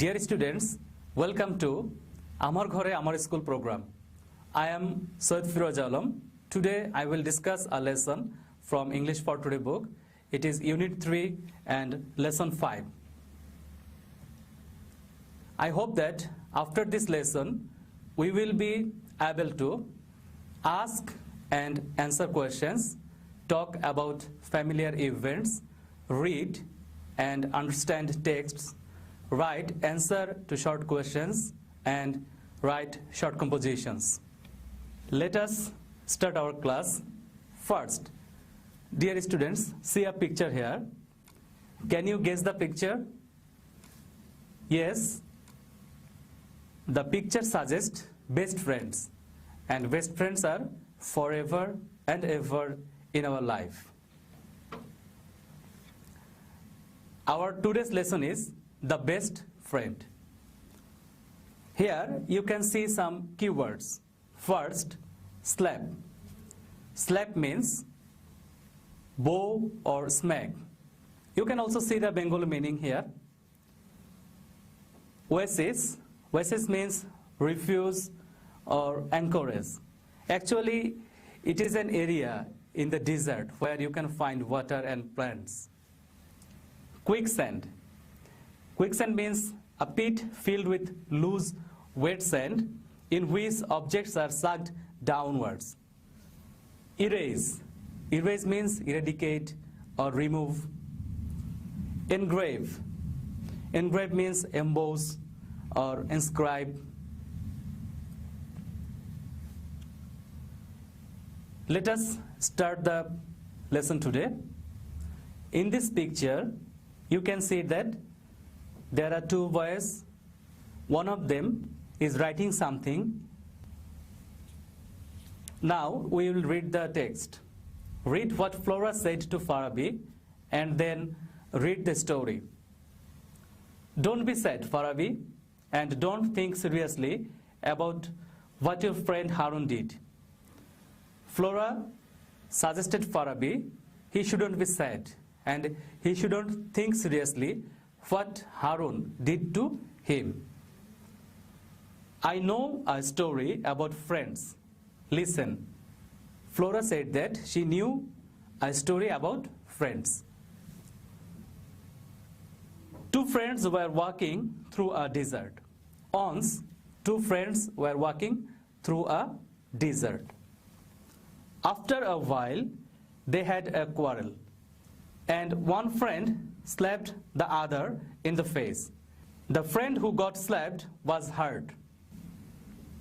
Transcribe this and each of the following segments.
Dear students, welcome to Amar Ghore Amar School program. I am Syed Firoz Alam. Today I will discuss a lesson from English for Today book. It is Unit 3 and Lesson 5. I hope that after this lesson we will be able to ask and answer questions, talk about familiar events, read and understand texts, write answer to short questions and write short compositions. Let us start our class. First, dear students, see a picture here. Can you guess the picture? Yes, the picture suggests best friends, and best friends are forever and ever in our life. Our today's lesson is the best friend. Here you can see some keywords. First, slap. Slap means bow or smack. You can also see the Bengali meaning here. Oasis. Oasis means refuse or encourage. Actually, it is an area in the desert where you can find water and plants. Quicksand. Quicksand means a pit filled with loose, wet sand in which objects are sucked downwards. Erase. Erase means eradicate or remove. Engrave. Engrave means emboss or inscribe. Let us start the lesson today. In this picture, you can see that there are two boys. One of them is writing something. Now we will read the text. Read what Flora said to Farabi and then read the story. Don't be sad, Farabi, and don't think seriously about what your friend Harun did. Flora suggested Farabi he shouldn't be sad and he shouldn't think seriously what Harun did to him. I know a story about friends. Listen. Flora said that she knew a story about friends. Two friends were walking through a desert. Once, two friends were walking through a desert. After a while, they had a quarrel, and one friend slapped the other in the face. The friend who got slapped was hurt.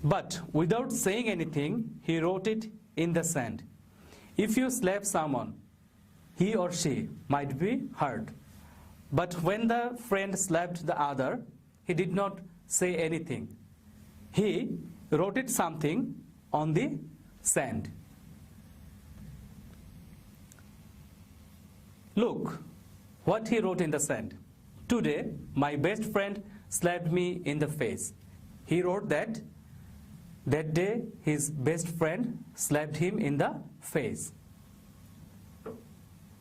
But without saying anything, he wrote it in the sand. If you slap someone, he or she might be hurt. But when the friend slapped the other, he did not say anything. He wrote it something on the sand. Look what he wrote in the sand. Today, my best friend slapped me in the face. He wrote that day his best friend slapped him in the face.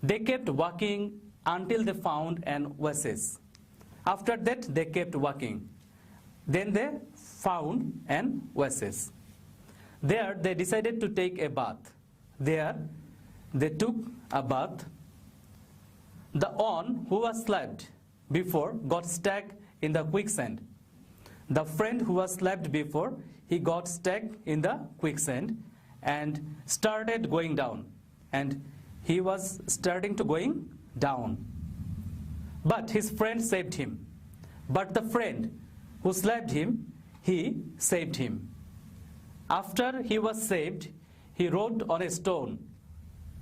They kept walking until they found an oasis. After that, they kept walking. Then they found an oasis. There, they decided to take a bath. There, they took a bath. The one who was slapped before got stuck in the quicksand. The friend who was slapped before, he got stuck in the quicksand and started going down. And he was starting to going down. But his friend saved him. But the friend who slapped him, he saved him. After he was saved, he wrote on a stone.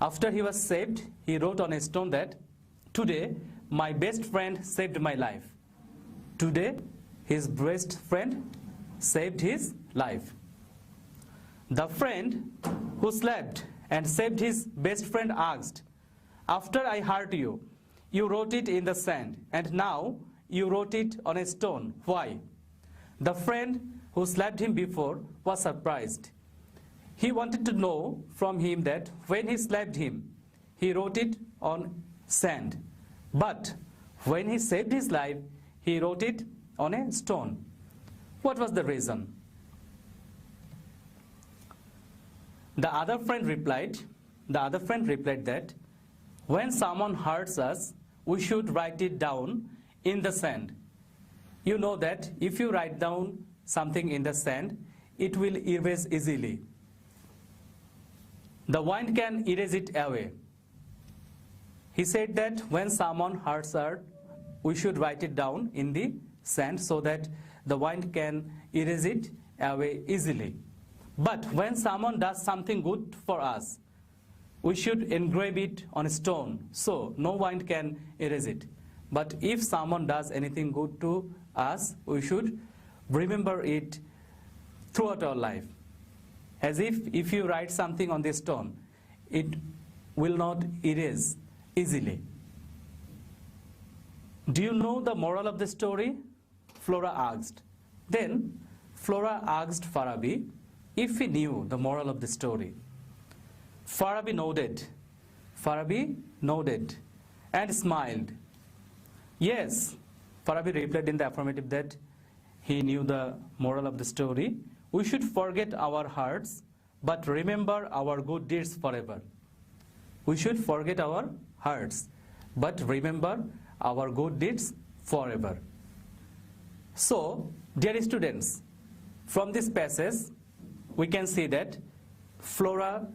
After he was saved, he wrote on a stone that, today, my best friend saved my life. Today, his best friend saved his life. The friend who slapped and saved his best friend asked, after I hurt you, you wrote it in the sand, and now you wrote it on a stone. Why? The friend who slapped him before was surprised. He wanted to know from him that when he slapped him, he wrote it on sand. But when he saved his life, he wrote it on a stone. What was the reason? The other friend replied that when someone hurts us, we should write it down in the sand. You know that if you write down something in the sand, it will erase easily. The wind can erase it away. He said that when someone hurts us, we should write it down in the sand so that the wind can erase it away easily. But when someone does something good for us, we should engrave it on a stone so no wind can erase it. But if someone does anything good to us, we should remember it throughout our life. As if you write something on the stone, it will not erase easily. Do you know the moral of the story? Flora asked. Then Flora asked Farabi if he knew the moral of the story. Farabi nodded and smiled. Yes, Farabi replied in the affirmative that he knew the moral of the story. We should forget our hurts, but remember our good deeds forever. We should forget our hurts, but remember our good deeds forever. So, dear students, from this passage, we can see that Flora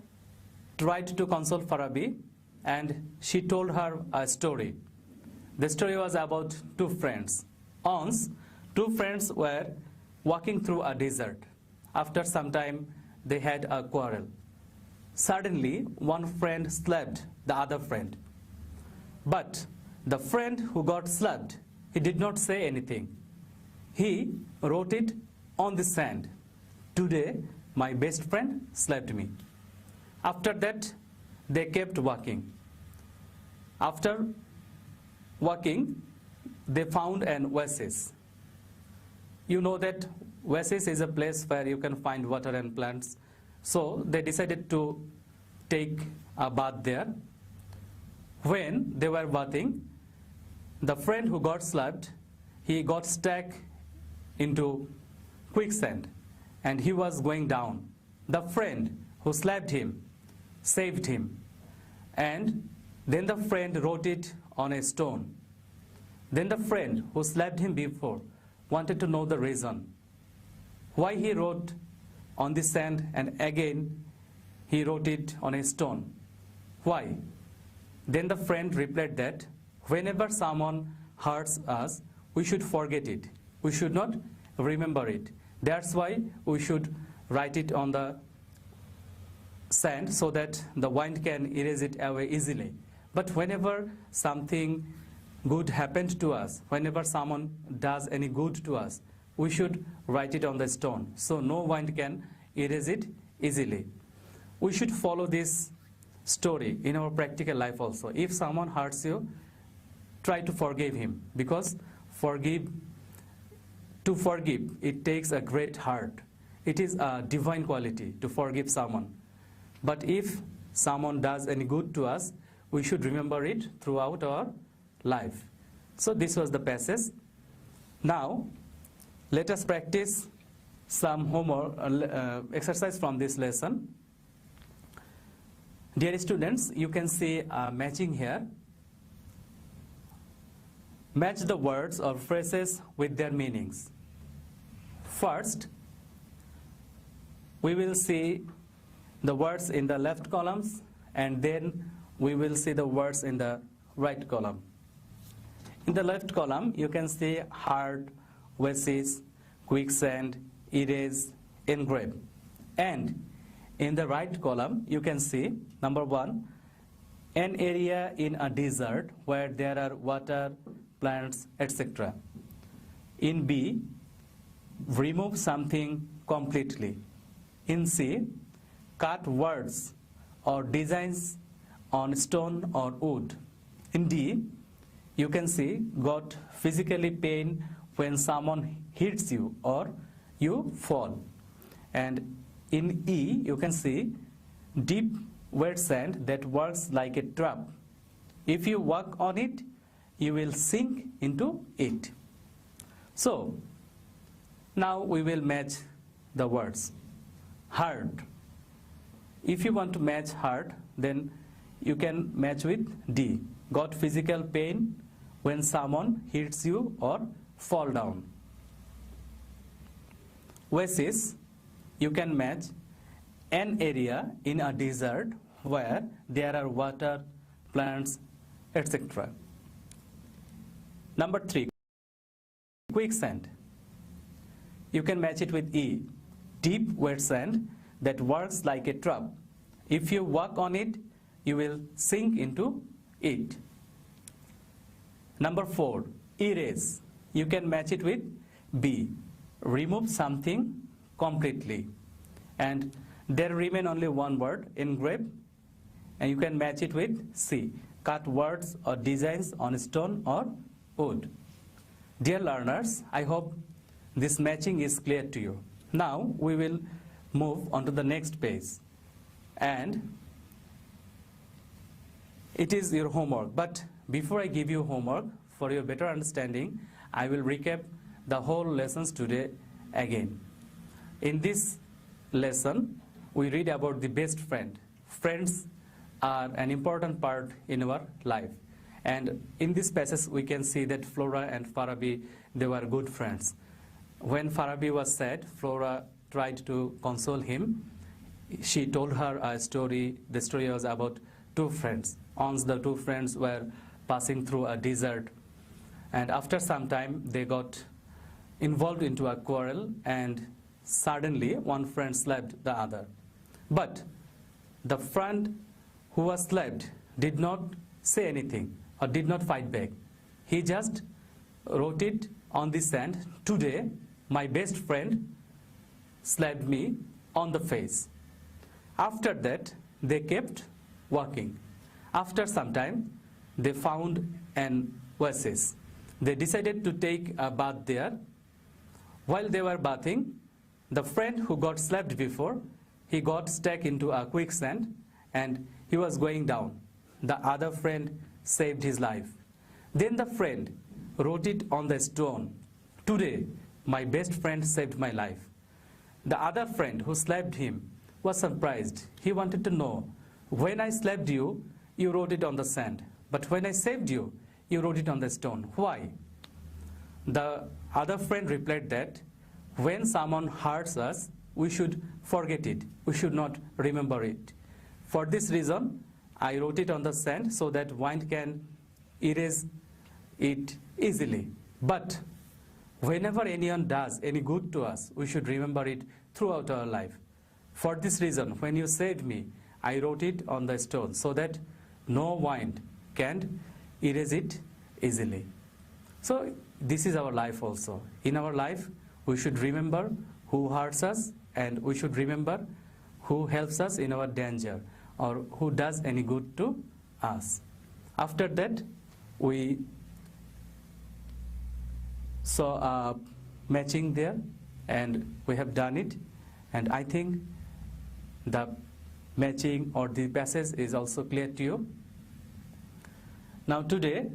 tried to console Farabi and she told her a story. The story was about two friends. Once, two friends were walking through a desert. After some time, they had a quarrel. Suddenly, one friend slapped the other friend. But the friend who got slapped, he did not say anything. He wrote it on the sand. Today, my best friend slapped me. After that, they kept walking. After walking, they found an oasis. You know that oasis is a place where you can find water and plants. So they decided to take a bath there. When they were bathing, the friend who got slapped, he got stuck into quicksand and he was going down. The friend who slapped him saved him, and then the friend wrote it on a stone. Then the friend who slapped him before wanted to know the reason why he wrote on the sand and again he wrote it on a stone. Why? Then the friend replied that whenever someone hurts us, we should forget it. We should not remember it. That's why we should write it on the sand so that the wind can erase it away easily. But whenever something good happened to us, whenever someone does any good to us, we should write it on the stone so no wind can erase it easily. We should follow this story in our practical life also. If someone hurts you, try to forgive him, because to forgive, it takes a great heart. It is a divine quality to forgive someone. But if someone does any good to us, we should remember it throughout our life. So this was the passage. Now, let us practice some homework exercise from this lesson. Dear students, you can see matching here. Match the words or phrases with their meanings. First, we will see the words in the left columns, and then we will see the words in the right column. In the left column, you can see hard, oasis, quicksand, erase, engrave. And in the right column, you can see number 1, an area in a desert where there are water, plants, etc. In B, remove something completely. In C, cut words or designs on stone or wood. In D, you can see got physically pain when someone hits you or you fall. And in E, you can see deep wet sand that works like a trap. If you walk on it, you will sink into it. So now we will match the words. Hurt. If you want to match hurt, then you can match with D. Got physical pain when someone hits you or fall down. Oasis, you can match an area in a desert where there are water, plants, etc. Number 3, quicksand. You can match it with E. Deep wet sand that works like a trap. If you walk on it, you will sink into it. Number 4, erase. You can match it with B. Remove something completely. And there remain only one word, engrave, and you can match it with C. Cut words or designs on stone or wood. Dear learners, I hope this matching is clear to you. Now we will move on to the next page, and it is your homework. But before I give you homework, for your better understanding, I will recap the whole lessons today again. In this lesson, we read about the best friend. Friends are an important part in our life. And in this passage, we can see that Flora and Farabi, they were good friends. When Farabi was sad, Flora tried to console him. She told her a story. The story was about two friends. Once the two friends were passing through a desert, and after some time they got involved into a quarrel, and suddenly one friend slapped the other. But the friend who was slapped did not say anything or did not fight back. He just wrote it on the sand, "Today my best friend slapped me on the face." After that, they kept walking. After some time, they found an oasis. They decided to take a bath there. While they were bathing, the friend who got slapped before, he got stuck into a quicksand and he was going down. The other friend saved his life. Then the friend wrote it on the stone, "Today, my best friend saved my life." The other friend who slapped him was surprised. He wanted to know, "When I slapped you, you wrote it on the sand. But when I saved you, you wrote it on the stone. Why?" The other friend replied that when someone hurts us, we should forget it. We should not remember it. For this reason, I wrote it on the sand so that wind can erase it easily. But whenever anyone does any good to us, we should remember it throughout our life. For this reason, when you saved me, I wrote it on the stone so that no wind can erase it easily. So this is our life also. In our life, we should remember who hurts us, and we should remember who helps us in our danger or who does any good to us. After that, we saw a matching there, and we have done it. And I think the matching or the passage is also clear to you. Now today,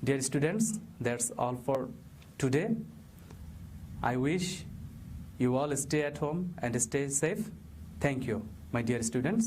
dear students, that's all for today. I wish you all stay at home and stay safe. Thank you, my dear students.